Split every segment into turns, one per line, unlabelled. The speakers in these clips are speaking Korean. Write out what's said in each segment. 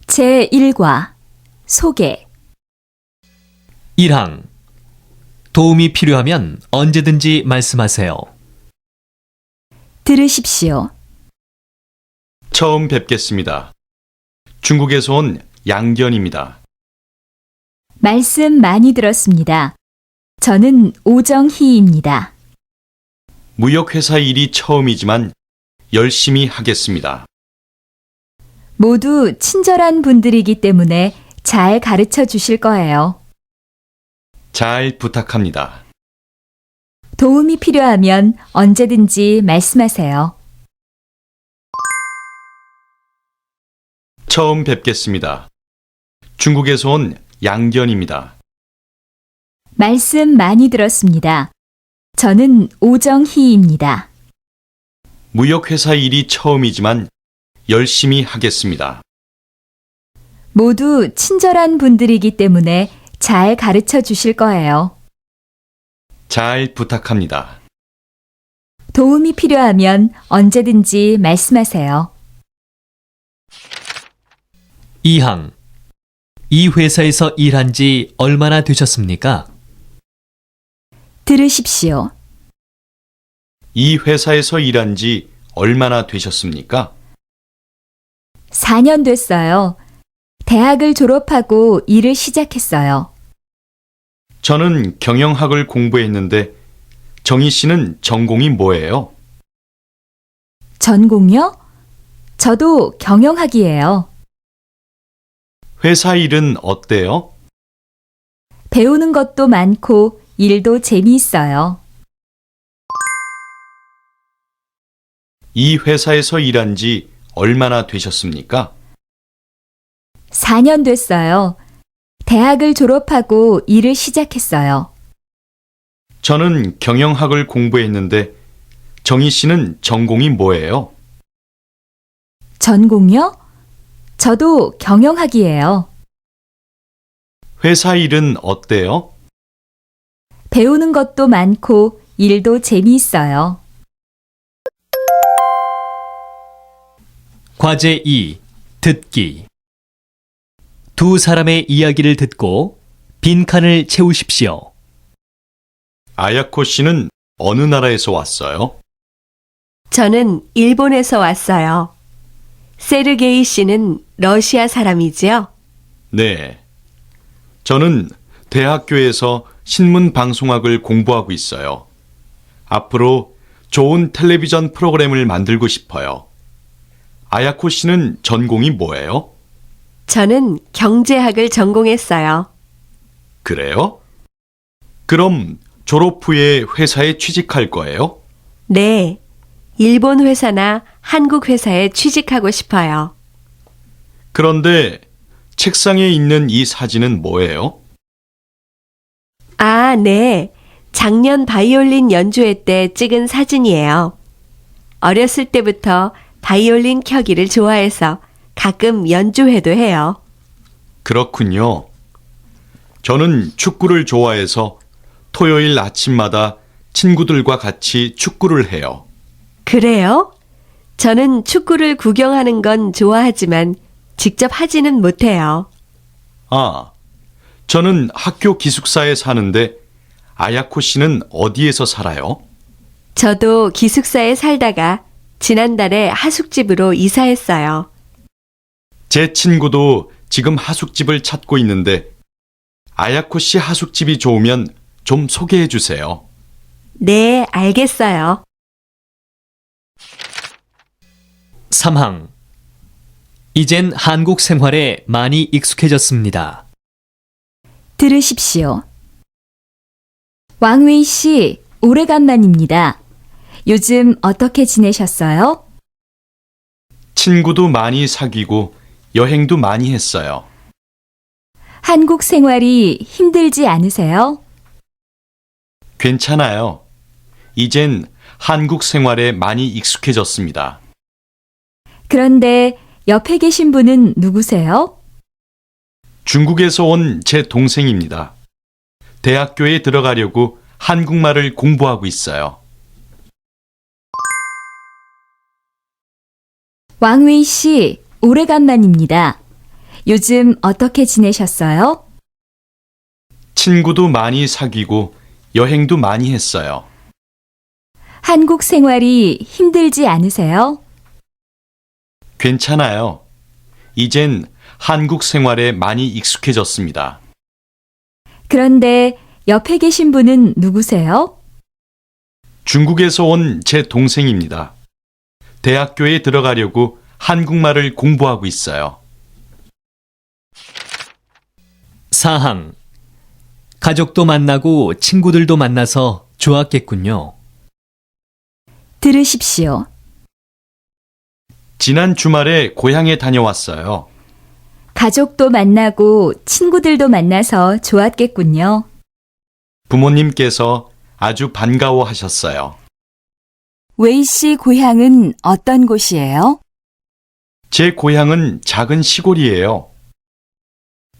제1과 소개
1항 도움이 필요하면 언제든지 말씀하세요.
들으십시오.
처음 뵙겠습니다. 중국에서 온 양견입니다.
말씀 많이 들었습니다. 저는 오정희입니다.
무역회사 일이 처음이지만 열심히 하겠습니다.
모두 친절한 분들이기 때문에 잘 가르쳐 주실 거예요.
잘 부탁합니다.
도움이 필요하면 언제든지 말씀하세요.
처음 뵙겠습니다. 중국에서 온 양견입니다.
말씀 많이 들었습니다. 저는 오정희입니다.
무역회사 일이 처음이지만 열심히 하겠습니다.
모두 친절한 분들이기 때문에 잘 가르쳐 주실 거예요.
잘 부탁합니다.
도움이 필요하면 언제든지 말씀하세요.
2항 이 회사에서 일한 지 얼마나 되셨습니까?
들으십시오.
이 회사에서 일한 지 얼마나 되셨습니까?
4년 됐어요. 대학을 졸업하고 일을 시작했어요.
저는 경영학을 공부했는데 정희 씨는 전공이 뭐예요?
전공요? 저도 경영학이에요.
회사 일은 어때요?
배우는 것도 많고 일도 재미있어요.
이 회사에서 일한 지 얼마나 되셨습니까?
4년 됐어요. 대학을 졸업하고 일을 시작했어요.
저는 경영학을 공부했는데 정희 씨는 전공이 뭐예요?
전공요? 저도 경영학이에요.
회사 일은 어때요?
배우는 것도 많고 일도 재미있어요.
과제 2 듣기 두 사람의 이야기를 듣고 빈칸을 채우십시오.
아야코 씨는 어느 나라에서 왔어요?
저는 일본에서 왔어요. 세르게이 씨는 러시아 사람이지요?
네. 저는 대학교에서 신문방송학을 공부하고 있어요. 앞으로 좋은 텔레비전 프로그램을 만들고 싶어요. 아야코 씨는 전공이 뭐예요?
저는 경제학을 전공했어요.
그래요? 그럼 졸업 후에 회사에 취직할 거예요?
네, 일본 회사나 한국 회사에 취직하고 싶어요.
그런데 책상에 있는 이 사진은 뭐예요?
아, 네. 작년 바이올린 연주회 때 찍은 사진이에요. 어렸을 때부터 바이올린 켜기를 좋아해서 가끔 연주회도 해요.
그렇군요. 저는 축구를 좋아해서 토요일 아침마다 친구들과 같이 축구를 해요.
그래요? 저는 축구를 구경하는 건 좋아하지만 직접 하지는 못해요.
아, 저는 학교 기숙사에 사는데 아야코 씨는 어디에서 살아요?
저도 기숙사에 살다가 지난달에 하숙집으로 이사했어요.
제 친구도 지금 하숙집을 찾고 있는데 아야코 씨 하숙집이 좋으면 좀 소개해 주세요.
네, 알겠어요.
3항 이젠 한국 생활에 많이 익숙해졌습니다.
들으십시오. 왕웨이 씨, 오래간만입니다. 요즘 어떻게 지내셨어요?
친구도 많이 사귀고 여행도 많이 했어요.
한국 생활이 힘들지 않으세요?
괜찮아요. 이젠 한국 생활에 많이 익숙해졌습니다.
그런데 옆에 계신 분은 누구세요?
중국에서 온 제 동생입니다. 대학교에 들어가려고 한국말을 공부하고 있어요.
왕웨이 씨, 오래간만입니다. 요즘 어떻게 지내셨어요?
친구도 많이 사귀고 여행도 많이 했어요.
한국 생활이 힘들지 않으세요?
괜찮아요. 이젠 한국 생활에 많이 익숙해졌습니다.
그런데 옆에 계신 분은 누구세요?
중국에서 온 제 동생입니다. 대학교에 들어가려고 한국말을 공부하고 있어요.
사항. 가족도 만나고 친구들도 만나서 좋았겠군요.
들으십시오.
지난 주말에 고향에 다녀왔어요.
가족도 만나고 친구들도 만나서 좋았겠군요.
부모님께서 아주 반가워하셨어요.
웨이 씨 고향은 어떤 곳이에요?
제 고향은 작은 시골이에요.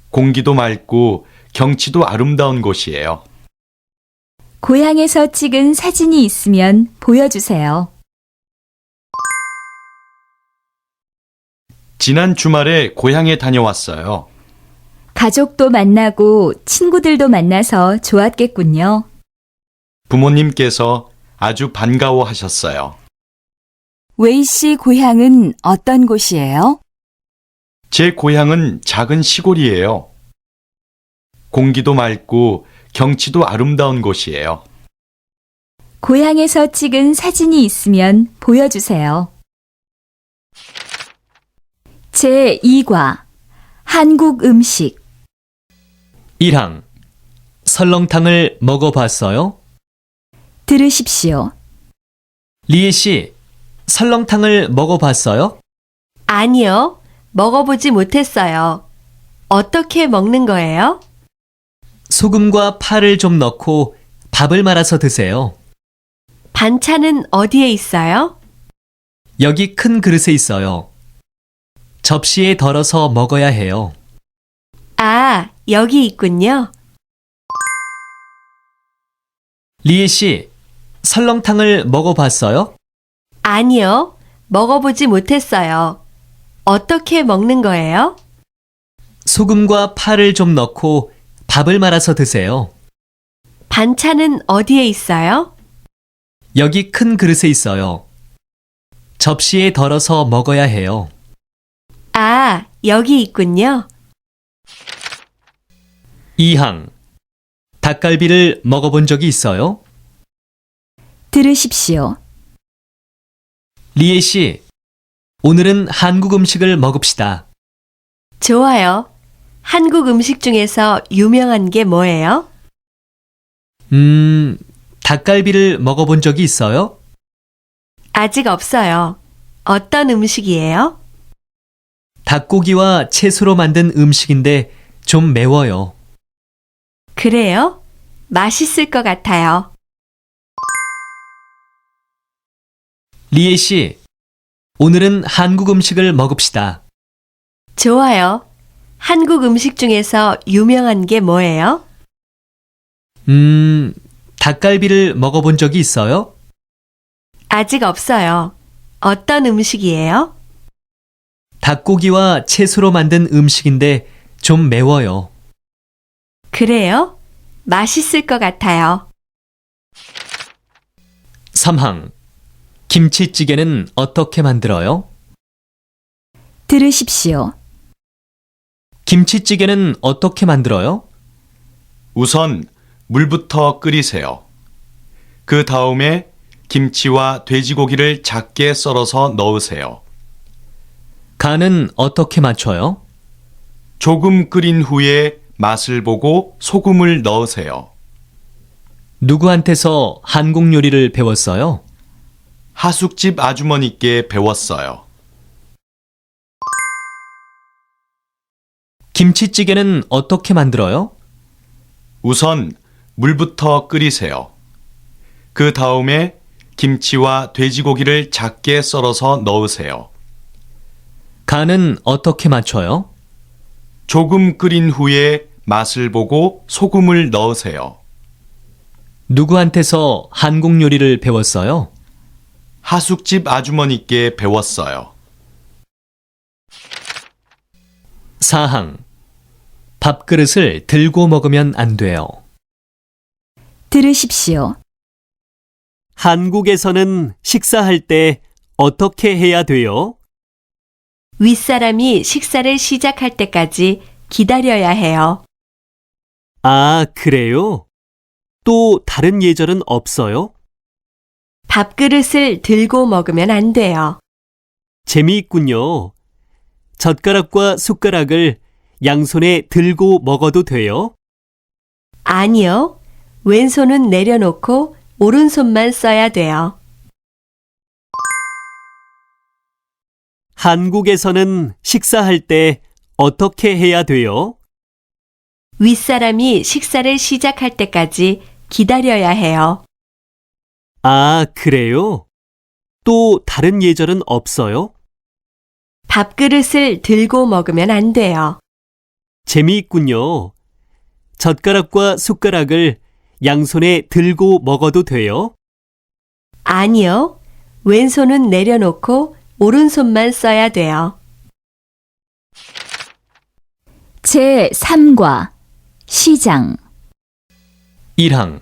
공기도 맑고 경치도 아름다운 곳이에요.
고향에서 찍은 사진이 있으면 보여주세요.
지난 주말에 고향에 다녀왔어요.
가족도 만나고 친구들도 만나서 좋았겠군요.
부모님께서 아주 반가워하셨어요.
웨이 씨 고향은 어떤 곳이에요?
제 고향은 작은 시골이에요. 공기도 맑고 경치도 아름다운 곳이에요.
고향에서 찍은 사진이 있으면 보여주세요. 제2과 한국 음식
1항. 설렁탕을 먹어봤어요?
들으십시오.
리에 씨, 설렁탕을 먹어봤어요?
아니요. 먹어보지 못했어요. 어떻게 먹는 거예요?
소금과 파를 좀 넣고 밥을 말아서 드세요.
반찬은 어디에 있어요?
여기 큰 그릇에 있어요. 접시에 덜어서 먹어야 해요.
아, 여기 있군요.
리에 씨, 설렁탕을 먹어봤어요?
아니요. 먹어보지 못했어요. 어떻게 먹는 거예요?
소금과 파를 좀 넣고 밥을 말아서 드세요.
반찬은 어디에 있어요?
여기 큰 그릇에 있어요. 접시에 덜어서 먹어야 해요.
아, 여기 있군요.
2항. 닭갈비를 먹어본 적이 있어요?
들으십시오.
리에 씨, 오늘은 한국 음식을 먹읍시다.
좋아요. 한국 음식 중에서 유명한 게 뭐예요?
닭갈비를 먹어본 적이 있어요?
아직 없어요. 어떤 음식이에요?
닭고기와 채소로 만든 음식인데 좀 매워요.
그래요? 맛있을 것 같아요.
리에 씨, 오늘은 한국 음식을 먹읍시다.
좋아요. 한국 음식 중에서 유명한 게 뭐예요?
닭갈비를 먹어본 적이 있어요?
아직 없어요. 어떤 음식이에요?
닭고기와 채소로 만든 음식인데 좀 매워요.
그래요? 맛있을 것 같아요.
3항. 김치찌개는 어떻게 만들어요?
들으십시오.
김치찌개는 어떻게 만들어요?
우선 물부터 끓이세요. 그 다음에 김치와 돼지고기를 작게 썰어서 넣으세요.
간은 어떻게 맞춰요?
조금 끓인 후에 맛을 보고 소금을 넣으세요.
누구한테서 한국 요리를 배웠어요?
하숙집 아주머니께 배웠어요.
김치찌개는 어떻게 만들어요?
우선 물부터 끓이세요. 그 다음에 김치와 돼지고기를 작게 썰어서 넣으세요.
간은 어떻게 맞춰요?
조금 끓인 후에 맛을 보고 소금을 넣으세요.
누구한테서 한국 요리를 배웠어요?
하숙집 아주머니께 배웠어요.
사항. 밥그릇을 들고 먹으면 안 돼요.
들으십시오.
한국에서는 식사할 때 어떻게 해야 돼요?
윗사람이 식사를 시작할 때까지 기다려야 해요.
아, 그래요? 또 다른 예절은 없어요?
밥그릇을 들고 먹으면 안 돼요.
재미있군요. 젓가락과 숟가락을 양손에 들고 먹어도 돼요?
아니요. 왼손은 내려놓고 오른손만 써야 돼요.
한국에서는 식사할 때 어떻게 해야 돼요?
윗사람이 식사를 시작할 때까지 기다려야 해요.
아, 그래요? 또 다른 예절은 없어요?
밥그릇을 들고 먹으면 안 돼요.
재미있군요. 젓가락과 숟가락을 양손에 들고 먹어도 돼요?
아니요. 왼손은 내려놓고 오른손만 써야 돼요.
제3과 시장.
1항.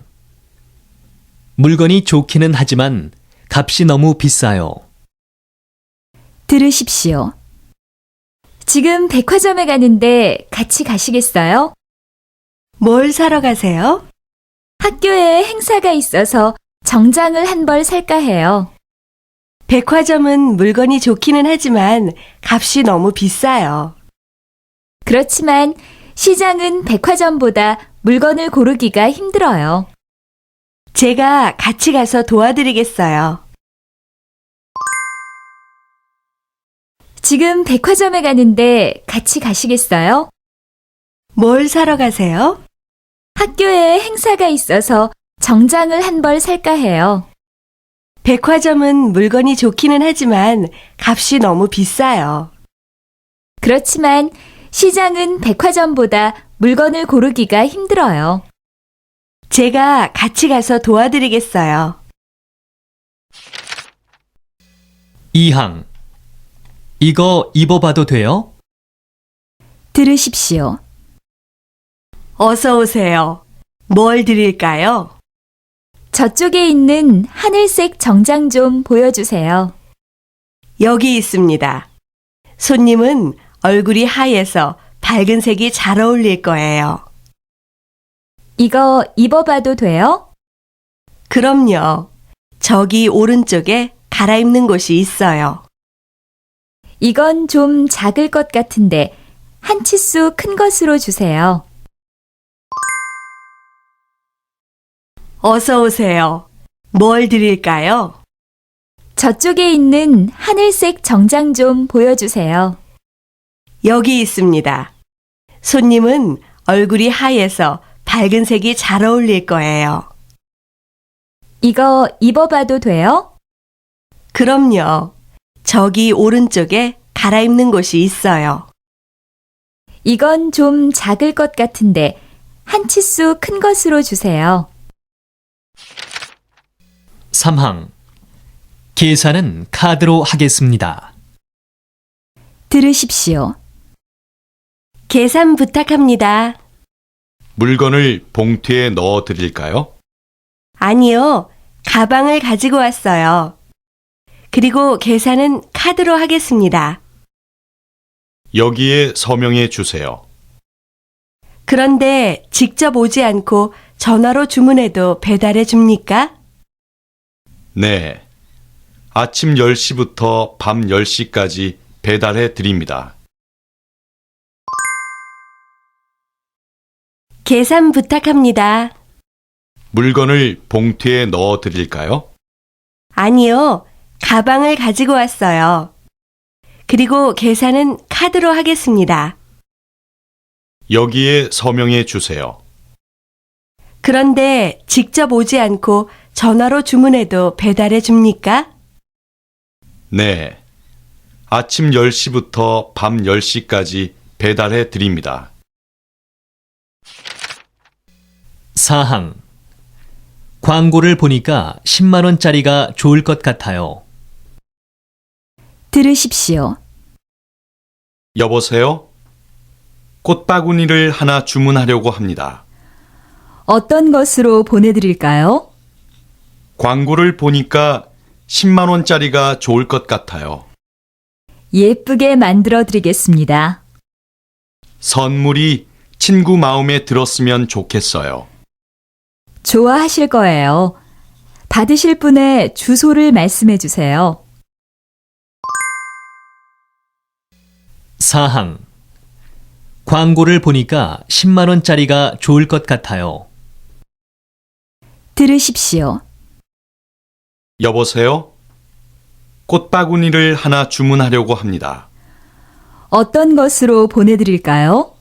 물건이 좋기는 하지만 값이 너무 비싸요.
들으십시오. 지금 백화점에 가는데 같이 가시겠어요?
뭘 사러 가세요?
학교에 행사가 있어서 정장을 한 벌 살까 해요.
백화점은 물건이 좋기는 하지만 값이 너무 비싸요.
그렇지만 시장은 백화점보다 물건을 고르기가 힘들어요.
제가 같이 가서 도와드리겠어요.
지금 백화점에 가는데 같이 가시겠어요?
뭘 사러 가세요?
학교에 행사가 있어서 정장을 한 벌 살까 해요.
백화점은 물건이 좋기는 하지만 값이 너무 비싸요.
그렇지만 시장은 백화점보다 물건을 고르기가 힘들어요.
제가 같이 가서 도와드리겠어요.
2항. 이거 입어봐도 돼요?
들으십시오.
어서 오세요. 뭘 드릴까요?
저쪽에 있는 하늘색 정장 좀 보여주세요.
여기 있습니다. 손님은 얼굴이 하얘서 밝은 색이 잘 어울릴 거예요.
이거 입어봐도 돼요?
그럼요. 저기 오른쪽에 갈아입는 곳이 있어요.
이건 좀 작을 것 같은데 한 치수 큰 것으로 주세요.
어서 오세요. 뭘 드릴까요?
저쪽에 있는 하늘색 정장 좀 보여주세요.
여기 있습니다. 손님은 얼굴이 하얘서 밝은 색이 잘 어울릴 거예요.
이거 입어봐도 돼요?
그럼요. 저기 오른쪽에 갈아입는 곳이 있어요.
이건 좀 작을 것 같은데 한 치수 큰 것으로 주세요.
3항. 계산은 카드로 하겠습니다.
들으십시오.
계산 부탁합니다.
물건을 봉투에 넣어 드릴까요?
아니요. 가방을 가지고 왔어요. 그리고 계산은 카드로 하겠습니다.
여기에 서명해 주세요.
그런데 직접 오지 않고 전화로 주문해도 배달해 줍니까?
네. 아침 10시부터 밤 10시까지 배달해 드립니다.
계산 부탁합니다.
물건을 봉투에 넣어 드릴까요?
아니요. 가방을 가지고 왔어요. 그리고 계산은 카드로 하겠습니다.
여기에 서명해 주세요.
그런데 직접 오지 않고 전화로 주문해도 배달해 줍니까?
네. 아침 10시부터 밤 10시까지 배달해 드립니다.
4항. 광고를 보니까 10만 원짜리가 좋을 것 같아요.
들으십시오.
여보세요? 꽃바구니를 하나 주문하려고 합니다.
어떤 것으로 보내드릴까요?
광고를 보니까 10만 원짜리가 좋을 것 같아요.
예쁘게 만들어 드리겠습니다.
선물이 친구 마음에 들었으면 좋겠어요.
좋아하실 거예요. 받으실 분의 주소를 말씀해 주세요.
사항. 광고를 보니까 10만 원짜리가 좋을 것 같아요.
들으십시오.
여보세요? 꽃바구니를 하나 주문하려고 합니다.
어떤 것으로 보내드릴까요?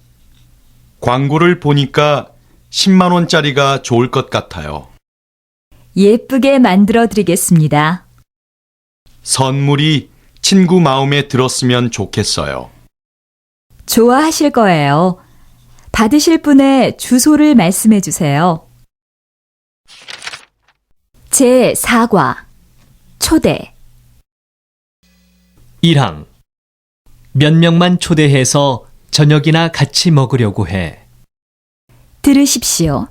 광고를 보니까 10만 원짜리가 좋을 것 같아요.
예쁘게 만들어 드리겠습니다.
선물이 친구 마음에 들었으면 좋겠어요.
좋아하실 거예요. 받으실 분의 주소를 말씀해 주세요. 제 4과 초대.
1항. 몇 명만 초대해서 저녁이나 같이 먹으려고 해.
들으십시오.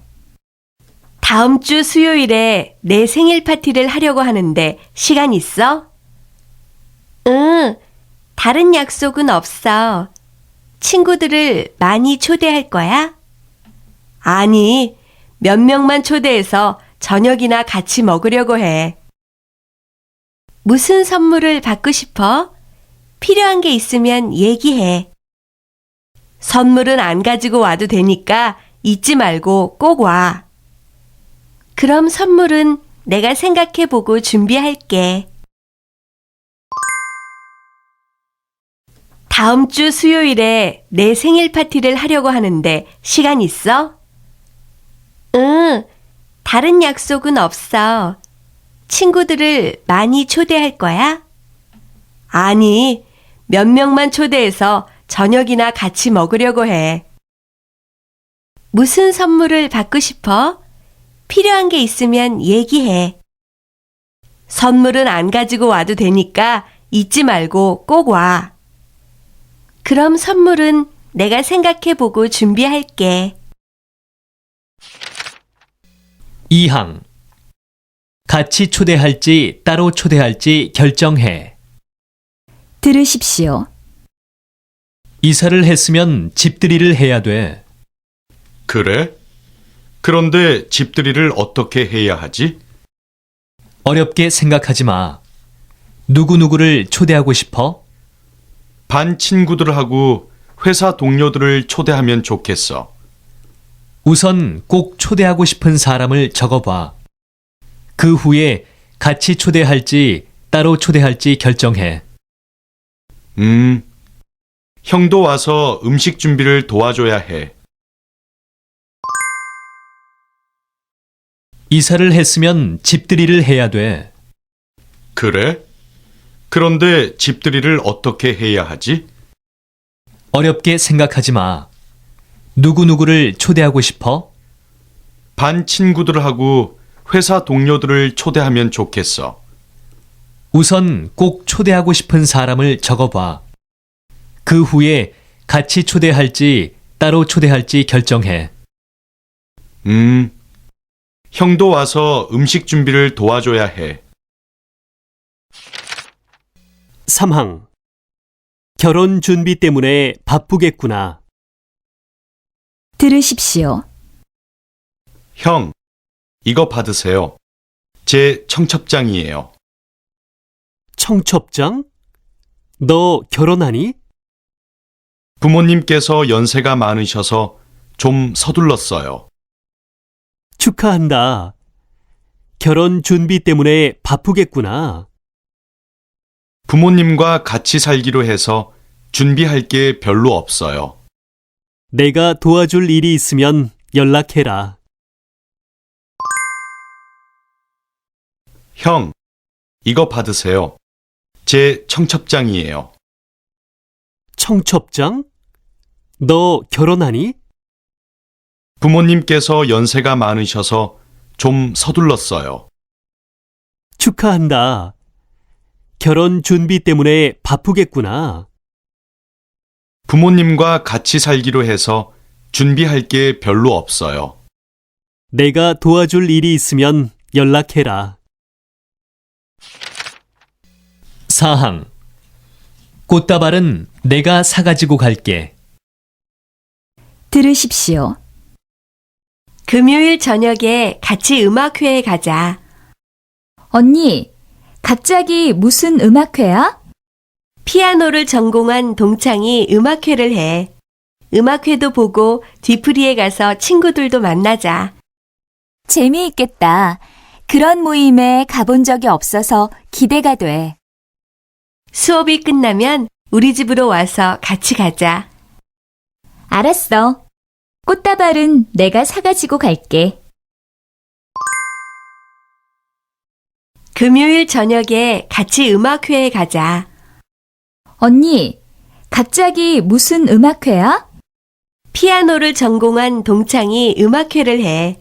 다음 주 수요일에 내 생일 파티를 하려고 하는데 시간 있어? 응, 다른 약속은 없어. 친구들을 많이 초대할 거야? 아니, 몇 명만 초대해서 저녁이나 같이 먹으려고 해. 무슨 선물을 받고 싶어? 필요한 게 있으면 얘기해. 선물은 안 가지고 와도 되니까 잊지 말고 꼭 와. 그럼 선물은 내가 생각해보고 준비할게. 다음 주 수요일에 내 생일 파티를 하려고 하는데 시간 있어? 응, 다른 약속은 없어. 친구들을 많이 초대할 거야? 아니, 몇 명만 초대해서 저녁이나 같이 먹으려고 해. 무슨 선물을 받고 싶어? 필요한 게 있으면 얘기해. 선물은 안 가지고 와도 되니까 잊지 말고 꼭 와. 그럼 선물은 내가 생각해보고 준비할게.
2항. 같이 초대할지 따로 초대할지 결정해.
들으십시오.
이사를 했으면 집들이를 해야 돼.
그래? 그런데 집들이를 어떻게 해야 하지?
어렵게 생각하지 마. 누구누구를 초대하고 싶어?
반 친구들하고 회사 동료들을 초대하면 좋겠어.
우선 꼭 초대하고 싶은 사람을 적어봐. 그 후에 같이 초대할지 따로 초대할지 결정해.
형도 와서 음식 준비를 도와줘야 해.
이사를 했으면 집들이를 해야 돼.
그래? 그런데 집들이를 어떻게 해야 하지?
어렵게 생각하지 마. 누구누구를 초대하고 싶어?
반 친구들하고 회사 동료들을 초대하면 좋겠어.
우선 꼭 초대하고 싶은 사람을 적어봐. 그 후에 같이 초대할지 따로 초대할지 결정해.
형도 와서 음식 준비를 도와줘야 해.
3항. 결혼 준비 때문에 바쁘겠구나.
들으십시오.
형, 이거 받으세요. 제 청첩장이에요.
청첩장? 너 결혼하니?
부모님께서 연세가 많으셔서 좀 서둘렀어요.
축하한다. 결혼 준비 때문에 바쁘겠구나.
부모님과 같이 살기로 해서 준비할 게 별로 없어요.
내가 도와줄 일이 있으면 연락해라.
형, 이거 받으세요. 제 청첩장이에요.
청첩장? 너 결혼하니?
부모님께서 연세가 많으셔서 좀 서둘렀어요.
축하한다. 결혼 준비 때문에 바쁘겠구나.
부모님과 같이 살기로 해서 준비할 게 별로 없어요.
내가 도와줄 일이 있으면 연락해라.
사항. 꽃다발은 내가 사가지고 갈게.
들으십시오.
금요일 저녁에 같이 음악회에 가자.
언니, 갑자기 무슨 음악회야?
피아노를 전공한 동창이 음악회를 해. 음악회도 보고 뒤풀이에 가서 친구들도 만나자.
재미있겠다. 그런 모임에 가본 적이 없어서 기대가 돼.
수업이 끝나면 우리 집으로 와서 같이 가자.
알았어. 꽃다발은 내가 사가지고 갈게.
금요일 저녁에 같이 음악회에 가자.
언니, 갑자기 무슨 음악회야?
피아노를 전공한 동창이 음악회를 해.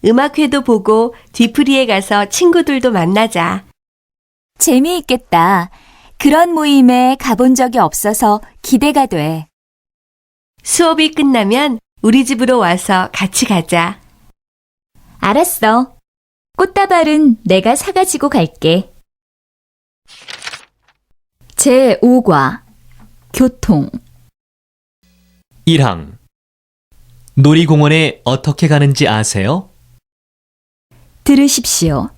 음악회도 보고 뒤풀이에 가서 친구들도 만나자.
재미있겠다. 그런 모임에 가본 적이 없어서 기대가 돼.
수업이 끝나면 우리 집으로 와서 같이 가자.
알았어. 꽃다발은 내가 사가지고 갈게. 제5과 교통.
1항. 놀이공원에 어떻게 가는지 아세요?
들으십시오.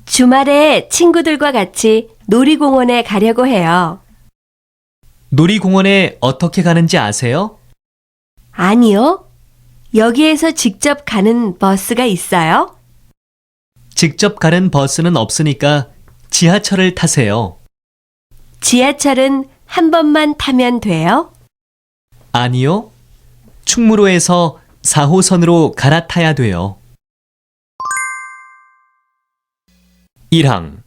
주말에 친구들과 같이 놀이공원에 가려고 해요.
놀이공원에 어떻게 가는지 아세요?
아니요. 여기에서 직접 가는 버스가 있어요?
직접 가는 버스는 없으니까 지하철을 타세요.
지하철은 한 번만 타면 돼요?
아니요. 충무로에서 4호선으로 갈아타야 돼요. 1항.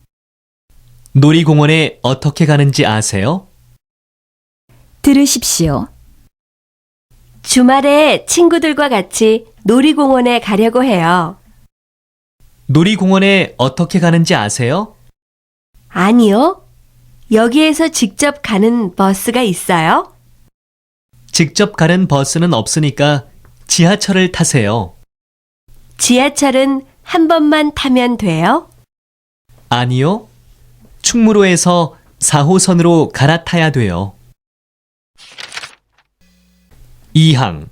놀이공원에 어떻게 가는지 아세요?
들으십시오.
주말에 친구들과 같이 놀이공원에 가려고 해요.
놀이공원에 어떻게 가는지 아세요?
아니요. 여기에서 직접 가는 버스가 있어요?
직접 가는 버스는 없으니까 지하철을 타세요.
지하철은 한 번만 타면 돼요?
아니요. 충무로에서 4호선으로 갈아타야 돼요. 2항.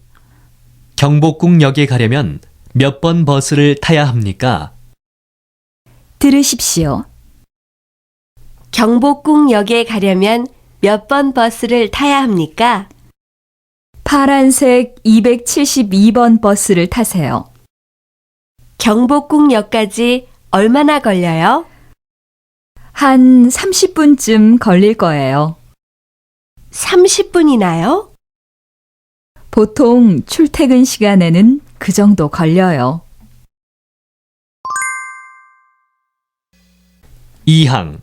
경복궁역에 가려면 몇 번 버스를 타야 합니까?
들으십시오.
경복궁역에 가려면 몇 번 버스를 타야 합니까?
파란색 272번 버스를 타세요.
경복궁역까지 얼마나 걸려요?
한 30분쯤 걸릴 거예요.
30분이나요?
보통 출퇴근 시간에는 그 정도 걸려요.
2항.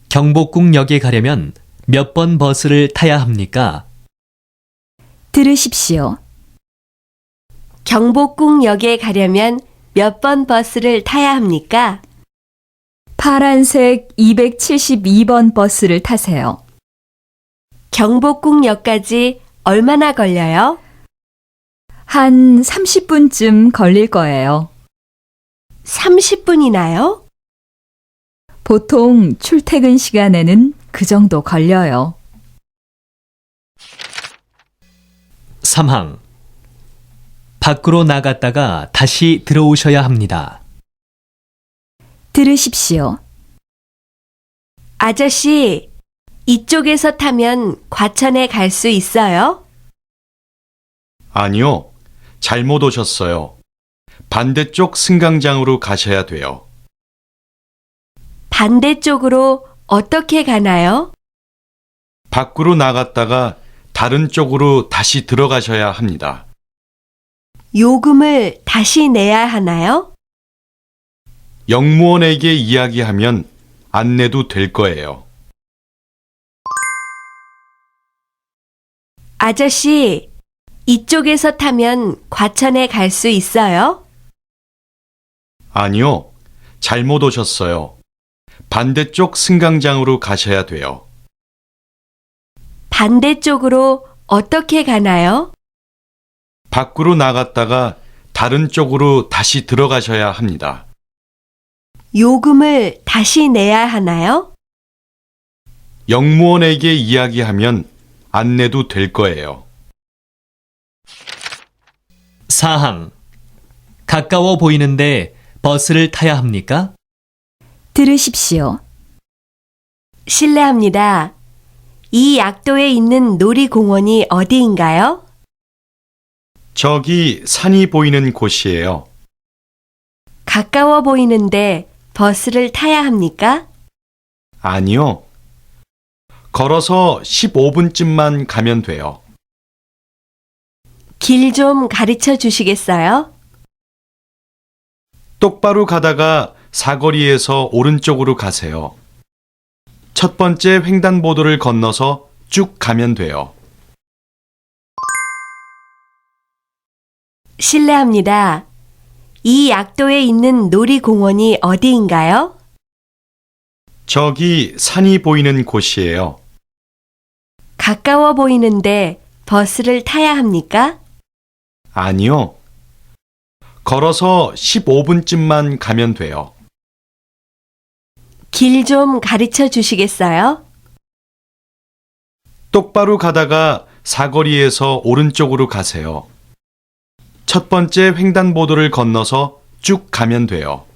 경복궁역에 가려면 몇 번 버스를 타야 합니까?
들으십시오.
경복궁역에 가려면 몇 번 버스를 타야 합니까?
파란색 272번 버스를 타세요.
경복궁역까지 얼마나 걸려요?
한 30분쯤 걸릴 거예요.
30분이나요?
보통 출퇴근 시간에는 그 정도 걸려요.
3항. 밖으로 나갔다가 다시 들어오셔야 합니다.
들으십시오.
아저씨, 이쪽에서 타면 과천에 갈 수 있어요?
아니요. 잘못 오셨어요. 반대쪽 승강장으로 가셔야 돼요.
반대쪽으로 어떻게 가나요?
밖으로 나갔다가 다른 쪽으로 다시 들어가셔야 합니다.
요금을 다시 내야 하나요?
영무원에게 이야기하면 안내도 될 거예요.
아저씨, 이쪽에서 타면 과천에 갈 수 있어요?
아니요. 잘못 오셨어요. 반대쪽 승강장으로 가셔야 돼요.
반대쪽으로 어떻게 가나요?
밖으로 나갔다가 다른 쪽으로 다시 들어가셔야 합니다.
요금을 다시 내야 하나요?
영무원에게 이야기하면 안 내도 될 거예요.
사항. 가까워 보이는데 버스를 타야 합니까?
들으십시오.
실례합니다. 이 약도에 있는 놀이공원이 어디인가요?
저기 산이 보이는 곳이에요.
가까워 보이는데 버스를 타야 합니까?
아니요. 걸어서 15분쯤만 가면 돼요.
길 좀 가르쳐 주시겠어요?
똑바로 가다가 사거리에서 오른쪽으로 가세요. 첫 번째 횡단보도를 건너서 쭉 가면 돼요.
실례합니다. 이 약도에 있는 놀이공원이 어디인가요?
저기 산이 보이는 곳이에요.
가까워 보이는데 버스를 타야 합니까?
아니요. 걸어서 15분쯤만 가면 돼요.
길 좀 가르쳐 주시겠어요?
똑바로 가다가 사거리에서 오른쪽으로 가세요. 첫 번째 횡단보도를 건너서 쭉 가면 돼요.